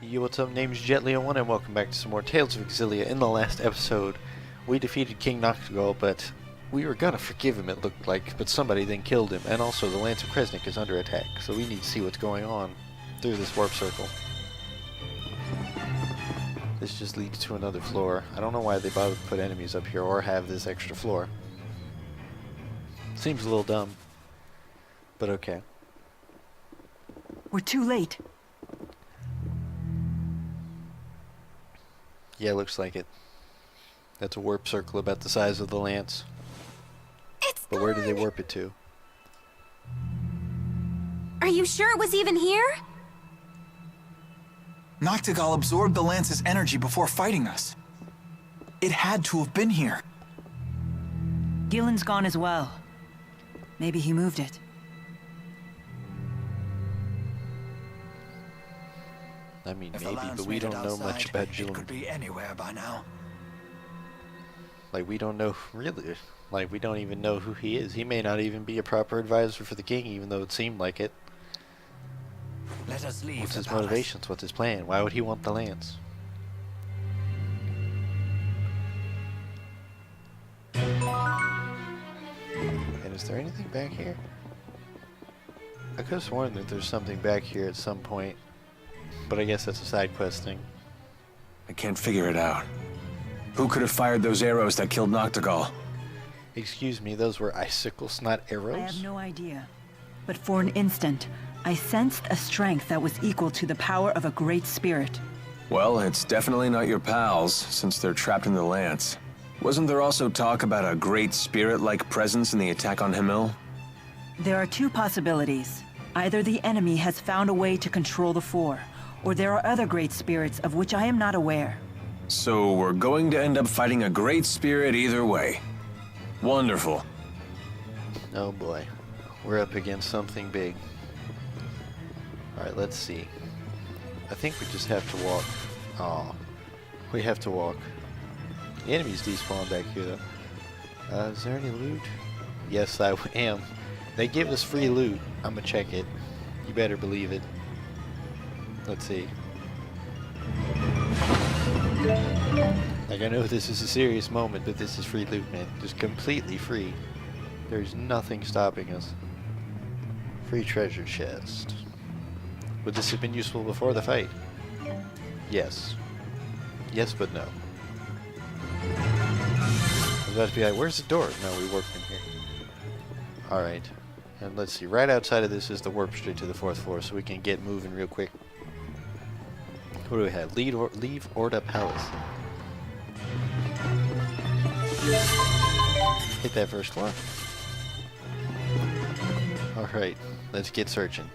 Yo, what's up? Name's JetLeo1 and welcome back to some more Tales of Exilia. In the last episode, we defeated King Noctigal, but we were gonna forgive him, it looked like, but somebody then killed him, and also the Lance of Kresnik is under attack, so we need to see what's going on through this warp circle. This just leads to another floor. I don't know why they bothered to put enemies up here or have this extra floor. Seems a little dumb, but okay. We're too late. Yeah, looks like it. That's a warp circle about the size of the lance. But where did they warp it to? Are you sure it was even here? Noctigal absorbed the lance's energy before fighting us. It had to have been here. Gillen's gone as well. Maybe he moved it. I mean, If maybe, but we don't know much about Gillen. It could be anywhere by now. Like, we don't know, really. Like, we don't even know who he is. He may not even be a proper advisor for the king, even though it seemed like it. Let us leave. What's his motivations? What's his plan? Why would he want the lance? And is there anything back here? I could have sworn that there's something back here at some point. But I guess that's a side quest thing. I can't figure it out. Who could have fired those arrows that killed Noctigal? Excuse me, those were icicles, not arrows? I have no idea. But for an instant, I sensed a strength that was equal to the power of a great spirit. Well, it's definitely not your pals, since they're trapped in the lance. Wasn't there also talk about a great spirit-like presence in the attack on Himmel? There are two possibilities. Either the enemy has found a way to control the Four, or there are other great spirits of which I am not aware. So we're going to end up fighting a great spirit either way. Wonderful. Oh boy. We're up against something big. Alright, let's see. I think we just have to walk. Aw. We have to walk. The enemies despawn back here though. Is there any loot? Yes, I am. They give us free loot. I'm gonna check it. You better believe it. Let's see. Like, I know this is a serious moment, but this is free loot, man. Just completely free. There's nothing stopping us. Free treasure chest. Would this have been useful before the fight? Yes. Yes, but no. I was about to be like, where's the door? No, we warped in here. Alright. And let's see, right outside of this is the warp straight to the 4th floor, so we can get moving real quick. What do we have? Leave Orda Palace. Hit that first floor. Alright, let's get searching.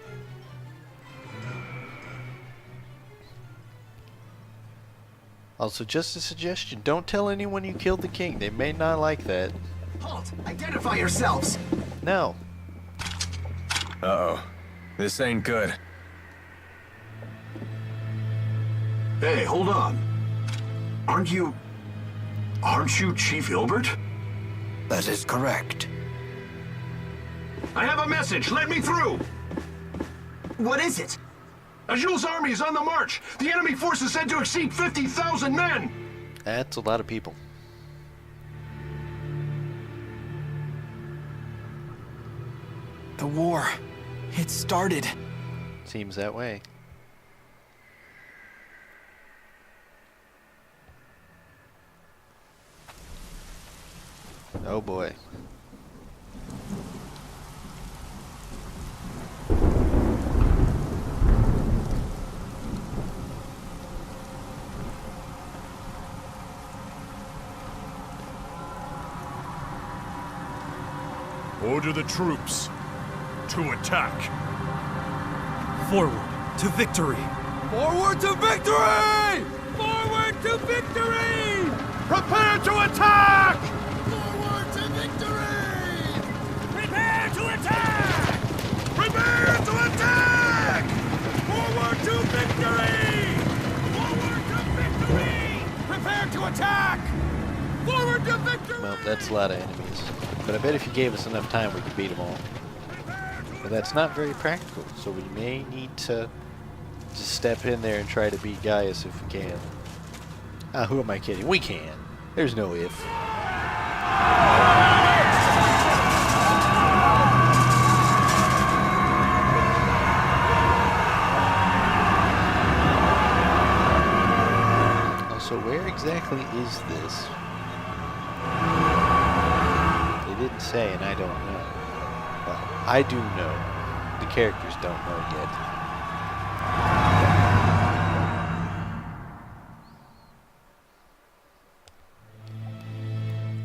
Also, just a suggestion, don't tell anyone you killed the king. They may not like that. Halt! Identify yourselves! No. Uh-oh. This ain't good. Hey, hold on. Aren't you Chief Hilbert? That is correct. I have a message. Let me through. What is it? Ajul's army is on the march. The enemy force is said to exceed 50,000 men. That's a lot of people. The war. It started. Seems that way. Oh boy. Order the troops to attack. Forward to victory. Forward to victory! Forward to victory! Prepare to attack! Forward to victory! Prepare to attack! Prepare to attack! Forward to victory! Forward to victory! Prepare to attack! Forward to victory! Well, that's a lot of enemies. But I bet if you gave us enough time, we could beat them all. But that's not very practical, so we may need to Just step in there and try to beat Gaius if we can. Ah, who am I kidding? We can. There's no if. Also, where exactly is this? They didn't say, and I don't know. Well, I do know. The characters don't know yet.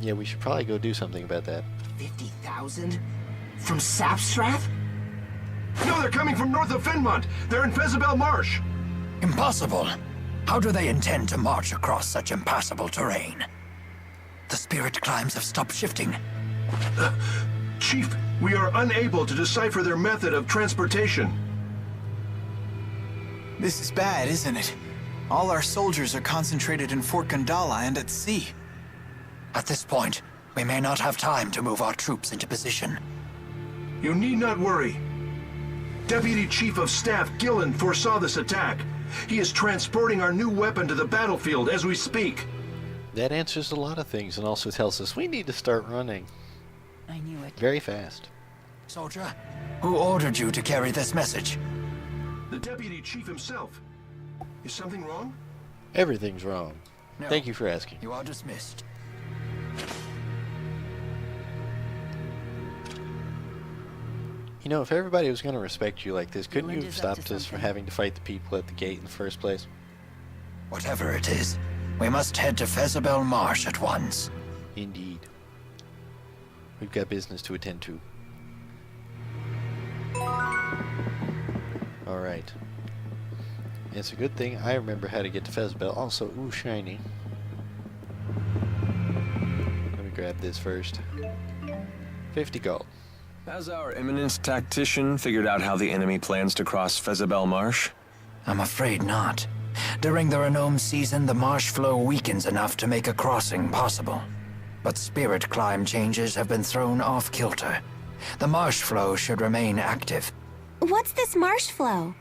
Yeah, we should probably go do something about that. 50,000? From Sapstrath? No, they're coming from north of Finmont. They're in Fezebel Marsh. Impossible. How do they intend to march across such impassable terrain? The spirit climbs have stopped shifting. Chief, we are unable to decipher their method of transportation. This is bad, isn't it? All our soldiers are concentrated in Fort Gandala and at sea. At this point, we may not have time to move our troops into position. You need not worry. Deputy Chief of Staff Gillen foresaw this attack. He is transporting our new weapon to the battlefield as we speak. That answers a lot of things and also tells us we need to start running. I knew it. Very fast. Soldier, who ordered you to carry this message? The Deputy Chief himself. Is something wrong? Everything's wrong. No. Thank you for asking. You are dismissed. You know, if everybody was going to respect you like this, couldn't you Leland have is up to stopped us from something. having to fight the people at the gate in the first place? Whatever it is, we must head to Fezebel Marsh at once. Indeed. We've got business to attend to. Alright. It's a good thing I remember how to get to Fezebel. Also, ooh, shiny. Let me grab this first. 50 gold. Has our eminent tactician figured out how the enemy plans to cross Fezebel Marsh? I'm afraid not. During the Renome season, the marsh flow weakens enough to make a crossing possible. But spirit climb changes have been thrown off kilter. The marsh flow should remain active. What's this marsh flow?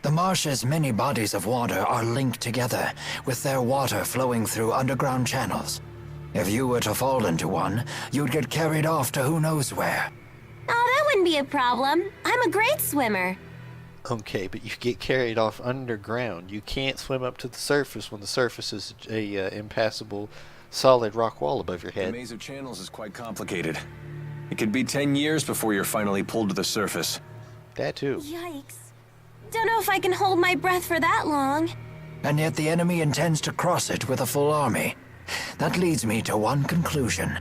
The marsh's many bodies of water are linked together, with their water flowing through underground channels. If you were to fall into one, you'd get carried off to who knows where. Oh, that wouldn't be a problem. I'm a great swimmer. Okay, but you get carried off underground. You can't swim up to the surface when the surface is a impassable solid rock wall above your The head. maze of channels is quite complicated. It could be 10 years before you're finally pulled to the surface. That too. Yikes. Don't know if I can hold my breath for that long. And yet the enemy intends to cross it with a full army. That leads me to one conclusion.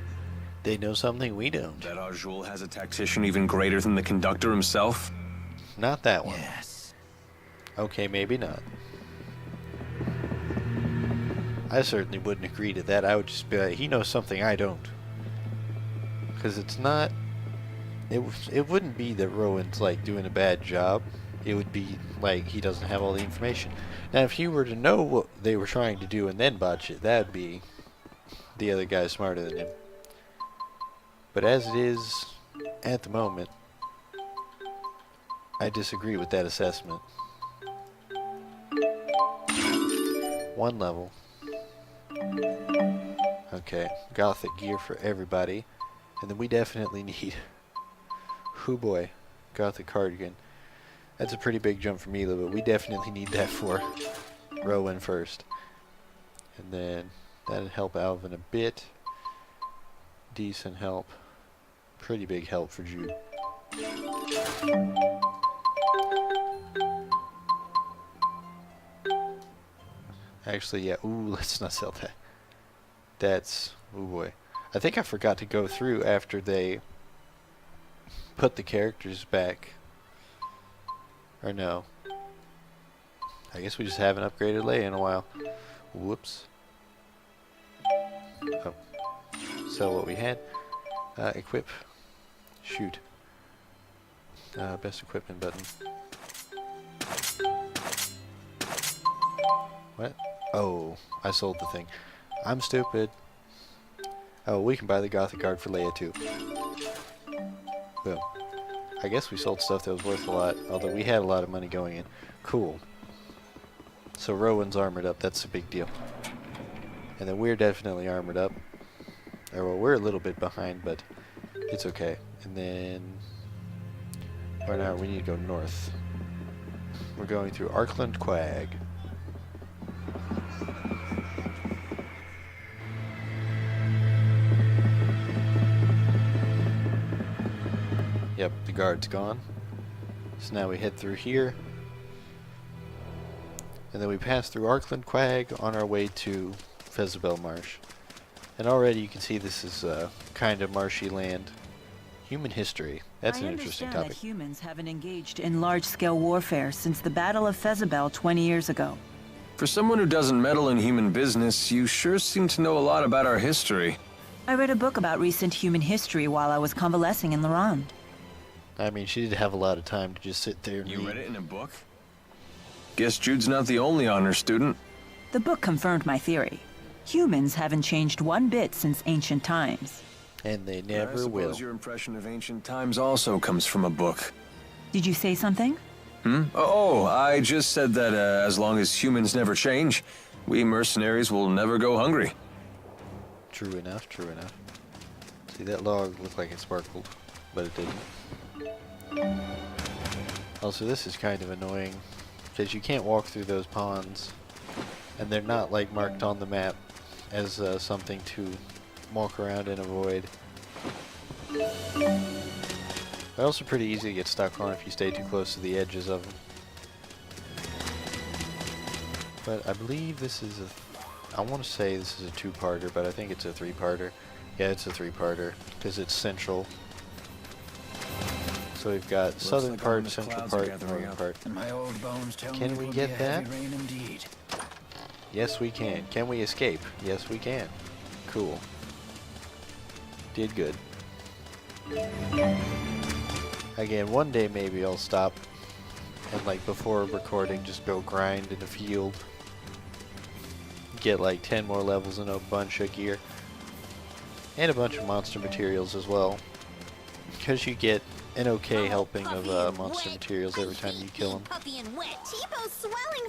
They know something we don't. That Arjul has a tactician even greater than the conductor himself? Not that one. Yes. Okay, maybe not. I certainly wouldn't agree to that. I would just be like, he knows something I don't. Because it's not... It wouldn't be that Rowan's, like, doing a bad job. It would be, like, he doesn't have all the information. Now, if he were to know what they were trying to do and then botch it, that would be the other guy smarter than him. But as it is, at the moment, I disagree with that assessment. One level. Okay, Gothic gear for everybody. And then we definitely need... Oh boy, Gothic cardigan. That's a pretty big jump for Mila, but we definitely need that for Rowan first. And then that'd help Alvin a bit. Decent help. Pretty big help for Jude. Actually, yeah. Ooh, let's not sell that. That's... Oh boy. I think I forgot to go through after they put the characters back. Or no. I guess we just haven't upgraded Leia in a while. Whoops. Oh. Sell what we had. Equip. Shoot. Best equipment button. What? Oh, I sold the thing. I'm stupid. Oh, we can buy the Gothic Guard for Leia too. Boom. I guess we sold stuff that was worth a lot, although we had a lot of money going in. Cool. So Rowan's armored up. That's a big deal. And then we're definitely armored up. Or, well, we're a little bit behind, but it's okay. And then... Or now we need to go north. We're going through Arkland Quag. Yep, the guard's gone. So now we head through here. And then we pass through Arkland Quag on our way to Fezebel Marsh. And already you can see this is kind of marshy land. Human history. That's an interesting topic. I understand that humans haven't engaged in large-scale warfare since the Battle of Fezebel 20 years ago. For someone who doesn't meddle in human business, you sure seem to know a lot about our history. I read a book about recent human history while I was convalescing in Laran. I mean, she did have a lot of time to just sit there and You read. read it in a book? Guess Jude's not the only honor student. The book confirmed my theory. Humans haven't changed one bit since ancient times. And they I never will. suppose your impression of ancient times also comes from a book. Did you say something? Oh, I just said that as long as humans never change, we mercenaries will never go hungry. True enough, true enough. See, that log looked like it sparkled, but it didn't. Also, this is kind of annoying, because you can't walk through those ponds, and they're not, like, marked on the map as something to walk around and avoid. They're also pretty easy to get stuck on if you stay too close to the edges of them. But I believe this is I want to say this is a two-parter, but I think it's a three-parter. Yeah, it's a three-parter, because it's central. So we've got southern part, central part, northern part. And my old bones tell Can me we it will get be a that? heavy rain indeed. Yes, we can. Can we escape? Yes, we can. Cool. Did good. Again, one day maybe I'll stop and, like, before recording, just go grind in the field. Get like 10 more levels and a bunch of gear. And a bunch of monster materials as well. Because you get an okay helping of monster materials every time you kill them.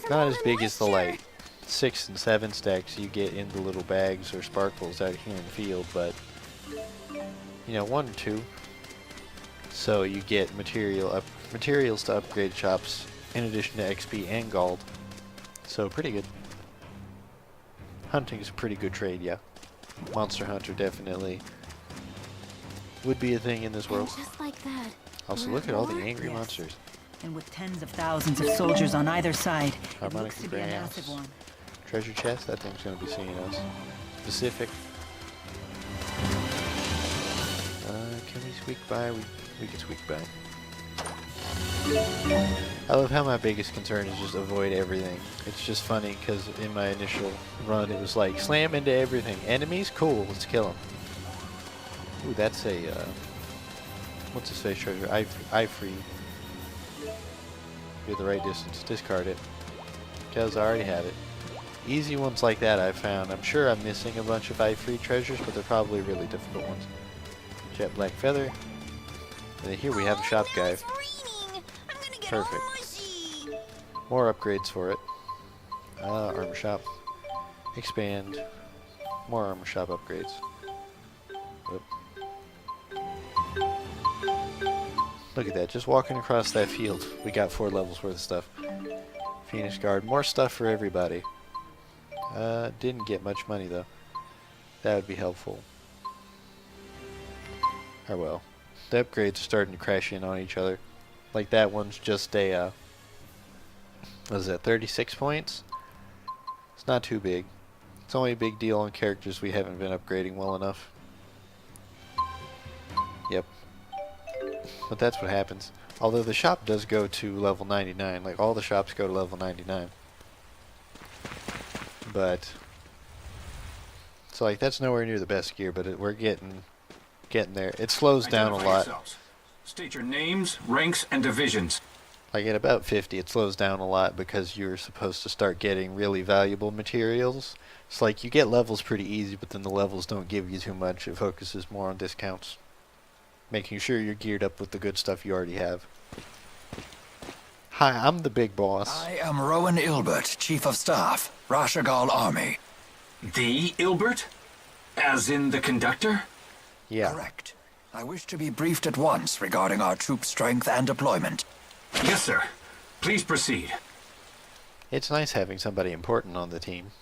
Not as big as the, like, 6 and 7 stacks you get in the little bags or sparkles out here in the field, but you know, 1 or 2. So you get materials to upgrade shops in addition to XP and gold. So pretty good. Hunting is a pretty good trade, yeah. Monster Hunter definitely would be a thing in this world. Just like that. Also, look at all the angry monsters. And with tens of thousands of soldiers on either side, it Harmonic looks to be a grass. massive one. Treasure chest, that thing's gonna be seeing us. Specific. Can we squeak by? We can squeak by. I love how my biggest concern is just avoid everything. It's just funny because in my initial run it was like slam into everything. Enemies? Cool, let's kill them. Ooh, that's a what's his face treasure? I free. You're the right distance. Discard it. Because I already have it. Easy ones like that I've found. I'm sure I'm missing a bunch of free treasures, but they're probably really difficult ones. Jet black feather. And then here we have a shop guy. Perfect. More upgrades for it. Armor shop. Expand. More armor shop upgrades. Whoop. Look at that, just walking across that field. We got 4 levels worth of stuff. Phoenix Guard, more stuff for everybody. Didn't get much money though. That would be helpful. Oh well. The upgrades are starting to crash in on each other. Like that one's just a, what is that, 36 points? It's not too big. It's only a big deal on characters we haven't been upgrading well enough. Yep. But that's what happens. Although the shop does go to level 99. Like all the shops go to level 99. But so like that's nowhere near the best gear, but we're getting there. It slows down a lot. Yourselves. State your names, ranks, and divisions. Like at about 50, it slows down a lot because you're supposed to start getting really valuable materials. It's like you get levels pretty easy, but then the levels don't give you too much. It focuses more on discounts. Making sure you're geared up with the good stuff you already have. Hi, I'm the big boss. I am Rowan Ilbert, Chief of Staff, Rashagal Army. The Ilbert? As in the conductor? Yeah. Correct. I wish to be briefed at once regarding our troop strength and deployment. Yes, sir. Please proceed. It's nice having somebody important on the team.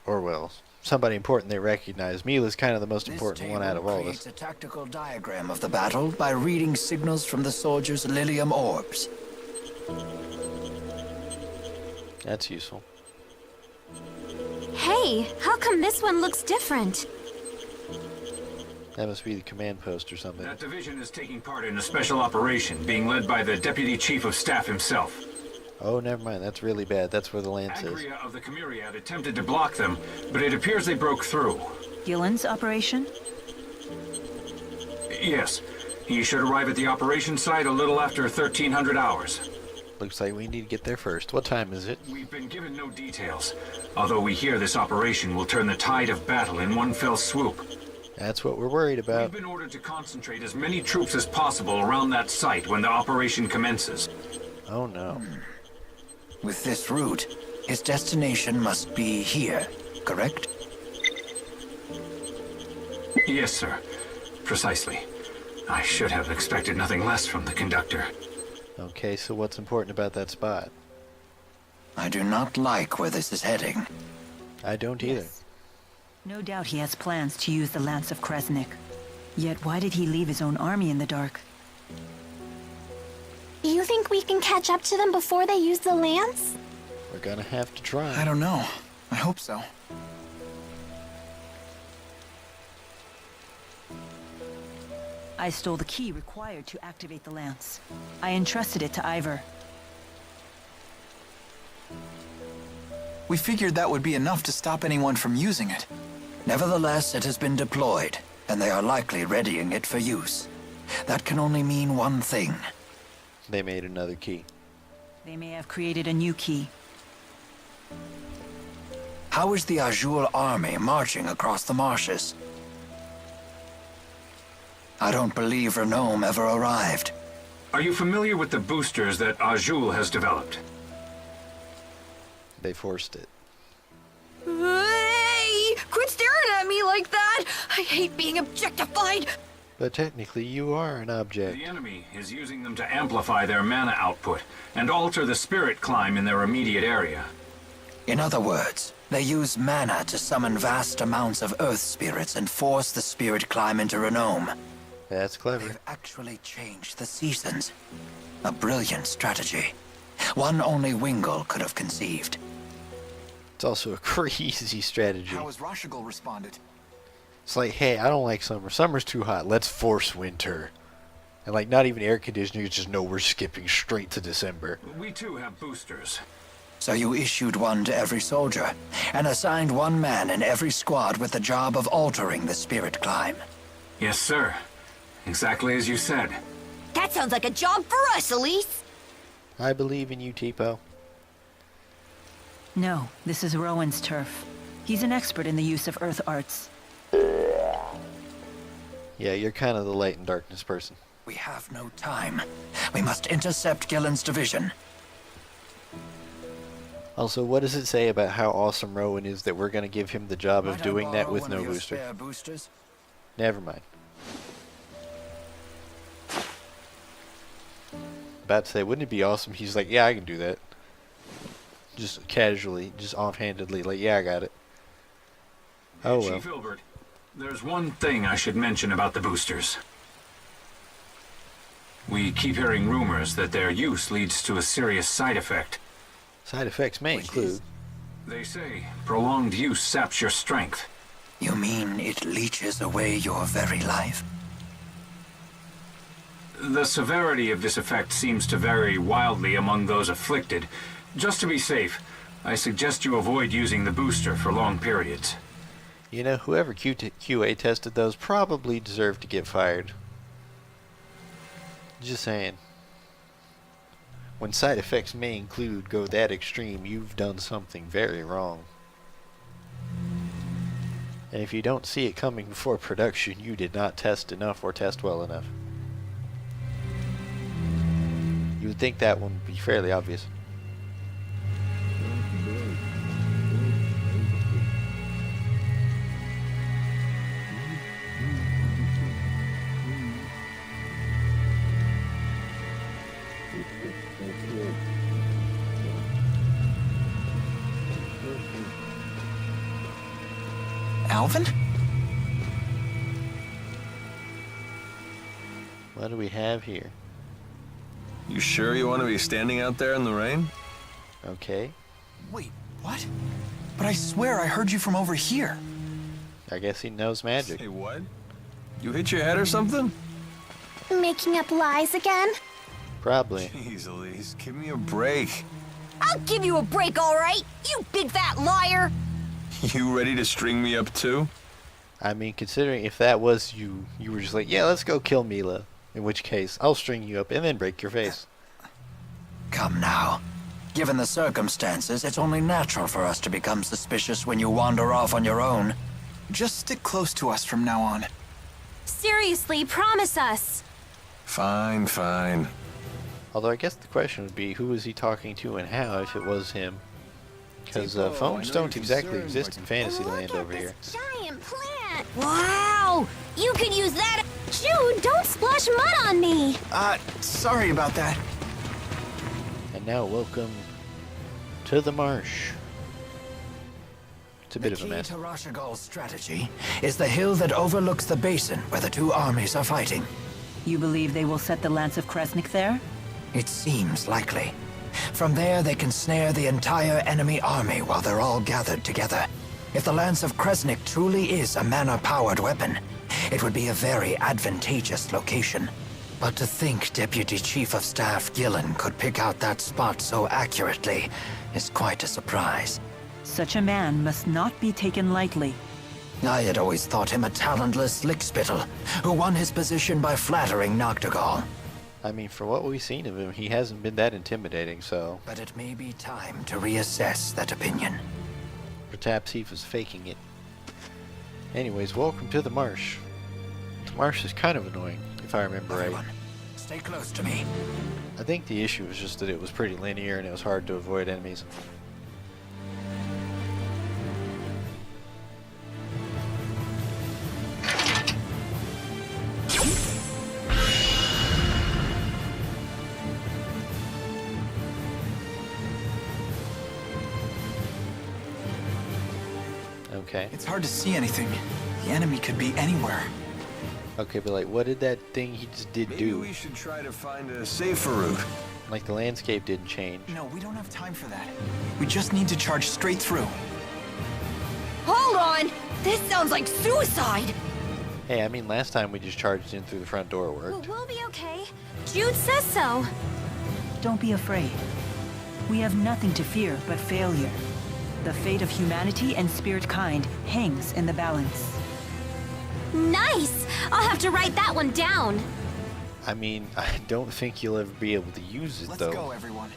Or, well, somebody important they recognize. Mila's kind of the most important one out of all of us. This table creates a tactical diagram of the battle by reading signals from the soldiers' Lilium orbs. That's useful. Hey, how come this one looks different? That must be the command post or something. That division is taking part in a special operation being led by the Deputy Chief of Staff himself. Oh, never mind. That's really bad. That's where the lance is. Angria of the Chimeriad attempted to block them, but it appears they broke through. Gillen's operation? Yes. He should arrive at the operation site a little after 1300 hours. Looks like we need to get there first. What time is it? We've been given no details, although we hear this operation will turn the tide of battle in one fell swoop. That's what we're worried about. We've been ordered to concentrate as many troops as possible around that site when the operation commences. Oh no. With this route, his destination must be here, correct? Yes, sir. Precisely. I should have expected nothing less from the conductor. Okay, so what's important about that spot? I do not like where this is heading. I don't either. No doubt he has plans to use the Lance of Kresnik. Yet why did he leave his own army in the dark? Do you think we can catch up to them before they use the lance? We're gonna have to try. I don't know. I hope so. I stole the key required to activate the lance. I entrusted it to Ivor. We figured that would be enough to stop anyone from using it. Nevertheless, it has been deployed, and they are likely readying it for use. That can only mean one thing. They made another key. They may have created a new key. How is the Azul army marching across the marshes? I don't believe Renome ever arrived. Are you familiar with the boosters that Azul has developed? They forced it. Hey! Quit staring at me like that! I hate being objectified! But technically, you are an object. The enemy is using them to amplify their mana output and alter the spirit climb in their immediate area. In other words, they use mana to summon vast amounts of earth spirits and force the spirit climb into Renome. That's clever. They've actually changed the seasons. A brilliant strategy. One only Wingle could have conceived. It's also a crazy strategy. How has Rashagal responded? It's like, hey, I don't like summer. Summer's too hot. Let's force winter. And like, not even air conditioning. It's just, no, we're skipping straight to December. We too have boosters. So you issued one to every soldier, and assigned one man in every squad with the job of altering the spirit climb. Yes, sir. Exactly as you said. That sounds like a job for us, Elise! I believe in you, Tipo. No, this is Rowan's turf. He's an expert in the use of earth arts. Yeah, you're kind of the light and darkness person. We have no time. We must intercept Gillen's division. Also, what does it say about how awesome Rowan is that we're going to give him the job of Might I doing that borrow with one no of your booster? spare boosters? Never mind. About to say, wouldn't it be awesome? He's like, yeah, I can do that. Just casually, just offhandedly, like, yeah, I got it. Oh well. Chief Ilbert, there's one thing I should mention about the boosters. We keep hearing rumors that their use leads to a serious side effect. Side effects may include... They say prolonged use saps your strength. You mean it leeches away your very life? The severity of this effect seems to vary wildly among those afflicted. Just to be safe, I suggest you avoid using the booster for long periods. You know, whoever QA tested those probably deserved to get fired. Just saying. When side effects may include go that extreme, you've done something very wrong. And if you don't see it coming before production, you did not test enough or test well enough. You You would think that one would be fairly obvious. Alvin? What do we have here? You sure you want to be standing out there in the rain? Okay. Wait, what? But I swear I heard you from over here. I guess he knows magic. Hey, what? You hit your head or something? Making up lies again? Probably. Jeez, Elise, give me a break. I'll give you a break, all right? You big fat liar! You ready to string me up too? I mean, considering if that was you, you were just like, yeah, let's go kill Mila. In which case, I'll string you up and then break your face. Come now. Given the circumstances, it's only natural for us to become suspicious when you wander off on your own. Just stick close to us from now on. Seriously, promise us. Fine, fine. Although I guess the question would be, who was he talking to and how if it was him? Because phones don't exactly exist in Fantasyland over here. Giant plant. Wow! You can use that. Jude, don't splash mud on me. Sorry about that. And now welcome to the marsh. It's a bit of a mess. The key to Rashagal's strategy is the hill that overlooks the basin where the two armies are fighting. You believe they will set the Lance of Kresnik there? It seems likely. From there, they can snare the entire enemy army while they're all gathered together. If the Lance of Kresnik truly is a mana-powered weapon, it would be a very advantageous location. But to think Deputy Chief of Staff Gillen could pick out that spot so accurately is quite a surprise. Such a man must not be taken lightly. I had always thought him a talentless lickspittle, who won his position by flattering Noctegal. I mean, for what we've seen of him, he hasn't been that intimidating, so... But it may be time to reassess that opinion. Perhaps he was faking it. Anyways, welcome to the marsh. The marsh is kind of annoying, if I remember right. Stay close to me. I think the issue was just that it was pretty linear and it was hard to avoid enemies. Okay. It's hard to see anything. The enemy could be anywhere. Okay, but like, what did that thing he just did Maybe do? we should try to find a safer route. Like, the landscape didn't change. No, we don't have time for that. We just need to charge straight through. Hold on! This sounds like suicide! Hey, I mean, last time we just charged in through the front door, it Well, worked. we'll be okay. Jude says so. Don't be afraid. We have nothing to fear but failure. The fate of humanity and spirit kind hangs in the balance. Nice! I'll have to write that one down. I mean, I don't think you'll ever be able to use it, Let's though. go, everyone.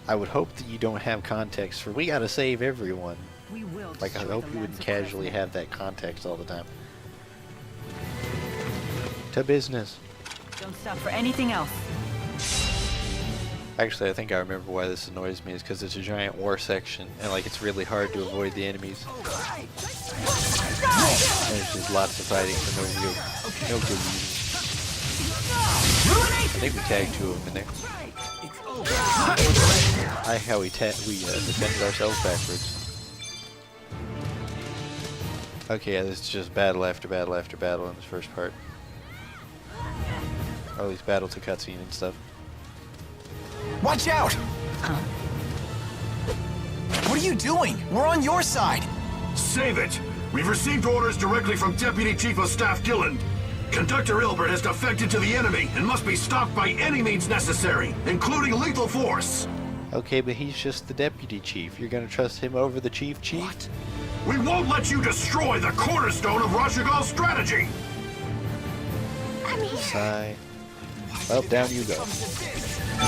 I would hope that you don't have context for, we gotta save everyone. We will Like, I destroy hope the you wouldn't Lance of casually Kresnik. have that context all the time. To business. Don't stop for anything else. Actually, I think I remember why this annoys me is because it's a giant war section, and like it's really hard to avoid the enemies. And there's just lots of fighting for no good reason. I think we tagged two of them in there. I like how we defended ourselves backwards. Okay, yeah, this is just battle after battle after battle in this first part. Or at least battle to cutscene and stuff. Watch out! Huh? What are you doing? We're on your side! Save it! We've received orders directly from Deputy Chief of Staff Gillen. Conductor Ilbert has defected to the enemy and must be stopped by any means necessary, including lethal force. Okay, but he's just the deputy chief. You're gonna trust him over the chief? What? We won't let you destroy the cornerstone of Rashagal's strategy! I'm here. Sigh. Well, down you go.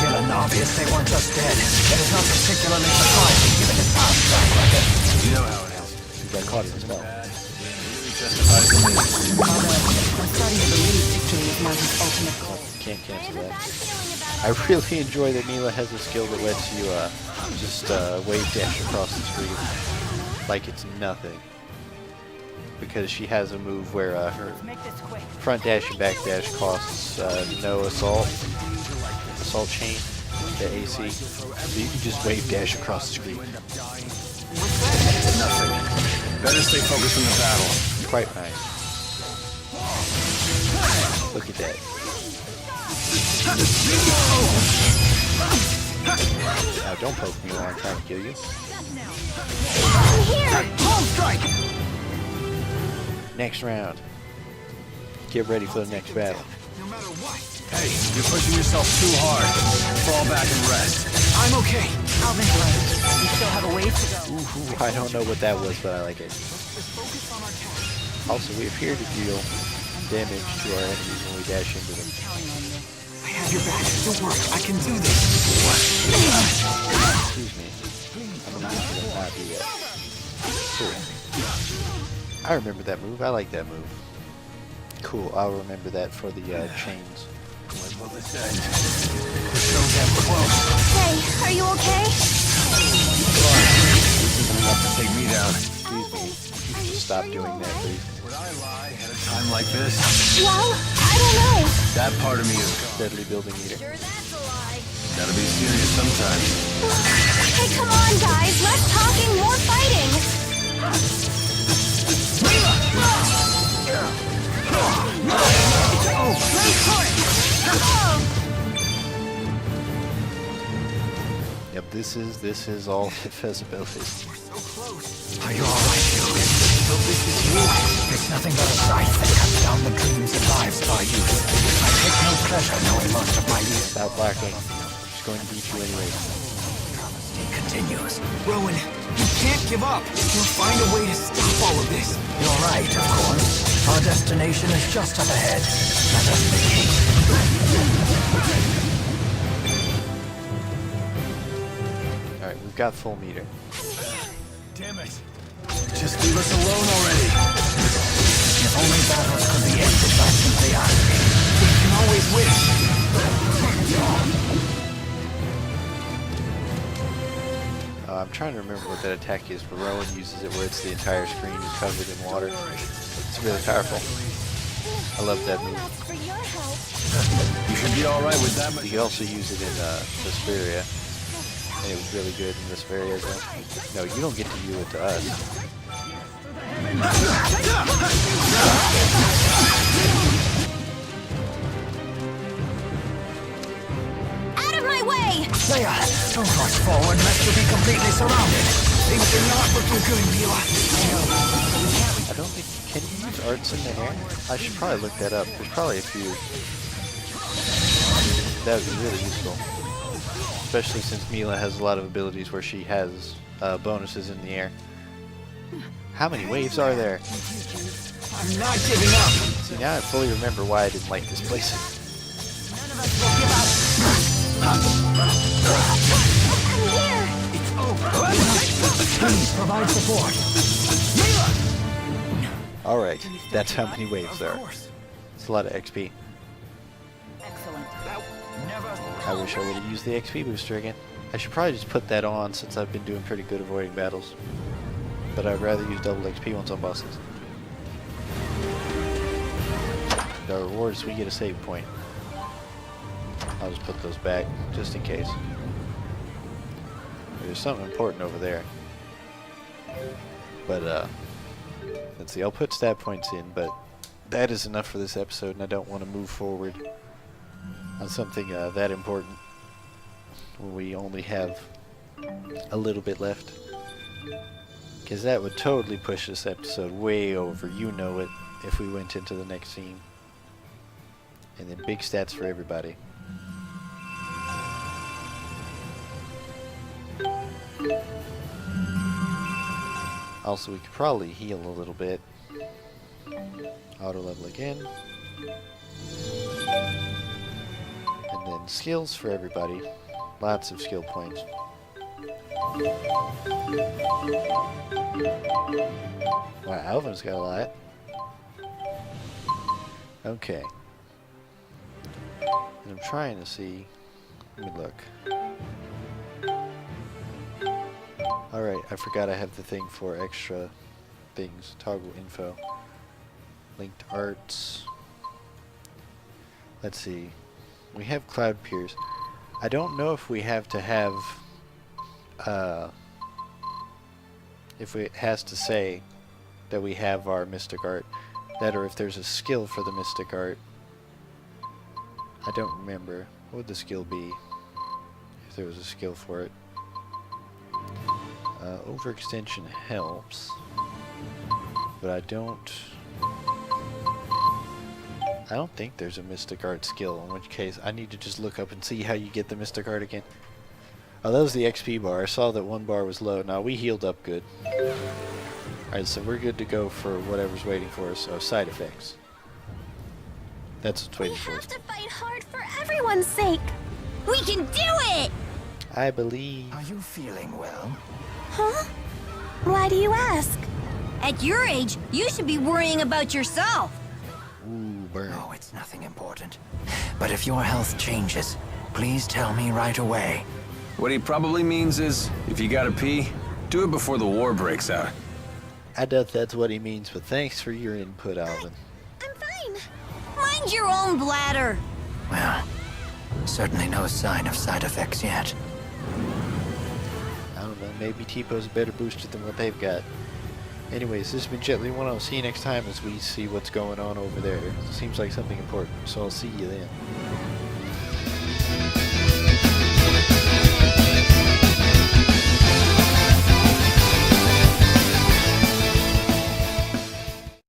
Gillen obviously wants us dead. It is not particularly surprising given his past track record. You know how it is. You got caught in the spell. It really justifies the need. I'm starting to believe victory is now his ultimate goal. can't cancel that. I really enjoy that Mila has a skill that lets you just wave dash across the screen like it's nothing. Because she has a move where her front dash and back dash costs no assault chain, the AC, so you can just wave dash across the screen. Nothing. Better stay focused on the battle. Quite nice. Look at that. Now don't poke me while I'm trying to kill you. Home strike! Next round. Get ready for the next battle. No matter what. Hey, you're pushing yourself too hard. Fall back and rest. I'm okay. Alvin's right. We still have a ways to go. Ooh, I don't know what that was, but I like it. Also, we appear to deal damage to our enemies when we dash into them. I have your back. Don't worry, I can do this. Excuse me. I'm gonna get you to not do that. Cool. I remember that move. I like that move. Cool. I'll remember that for the chains. Hey, are you okay? Enough to take me down. Excuse me. Stop doing that, please. Would I lie at a time like this? Well, I don't know. That part of me is Steadily building meter. Sure, that's a lie. gotta be serious sometimes. Hey, come on, guys. Less talking, more fighting. Yep, this is all Fezebel is. Are you alright, Hugh? It's nothing but a scythe that cuts down the dreams and lives of our youth. I take no pleasure knowing most of my youth. Stop blacking. She's going to beat you anyway. It continues. Rowan, you can't give up. You'll find a way to stop all of this. You're right, of course. Our destination is just up ahead. Let us begin. Alright, we've got full meter. Damn it. Just leave us alone already. If only battles could be ended by simply asking. We can always wish. I'm trying to remember what that attack is, but Rowan uses it where it's the entire screen is covered in water. It's really powerful. I love that move. For your help. You should be alright with that. You can also use it in Vesperia. And it was really good in Vesperia. No, you don't get to use it to us. Out of my way! Leia, don't rush forward lest you be completely surrounded. Things are not looking good, Mila. I don't think... Can you use arts in the air? I should probably look that up. There's probably a few. That would be really useful. Especially since Mila has a lot of abilities where she has bonuses in the air. How many waves are there? I'm not giving up. See, now I fully remember why I didn't like this place. I'm here! It's over. Please provide support. Alright, that's how many waves there are. It's a lot of XP. Excellent. I wish I would have used the XP booster again. I should probably just put that on since I've been doing pretty good avoiding battles. But I'd rather use double XP ones on bosses. The rewards, we get a save point. I'll just put those back just in case. There's something important over there. But let's see, I'll put stat points in, but that is enough for this episode and I don't want to move forward on something that important when we only have a little bit left, because that would totally push this episode way over, you know it, if we went into the next scene. And then big stats for everybody. Also, we could probably heal a little bit. Auto level again. And then skills for everybody. Lots of skill points. Wow, Alvin's got a lot. Okay. And I'm trying to see. Let me look. Alright, I forgot I have the thing for extra things. Toggle info. Linked arts. Let's see. We have Cloud Pierce. I don't know if we have to have if it has to say that we have our Mystic Art. That or if there's a skill for the Mystic Art. I don't remember. What would the skill be? If there was a skill for it. Overextension helps. But I don't think there's a Mystic Art skill, in which case I need to just look up and see how you get the Mystic Art again. Oh, that was the XP bar. I saw that one bar was low. Now we healed up good. Alright, so we're good to go for whatever's waiting for us. So, side effects. That's what's waiting for us. We have to fight hard for everyone's sake. We can do it! I believe. Are you feeling well? Huh? Why do you ask? At your age, you should be worrying about yourself. Ooh, burn. Oh, it's nothing important. But if your health changes, please tell me right away. What he probably means is, if you gotta pee, do it before the war breaks out. I doubt that's what he means, but thanks for your input, Alvin. I'm fine. Mind your own bladder. Well, certainly no sign of side effects yet. I don't know, maybe T-Po's a better booster than what they've got. Anyways, this has been Jet Li 1. I'll see you next time as we see what's going on over there. Seems like something important, so I'll see you then.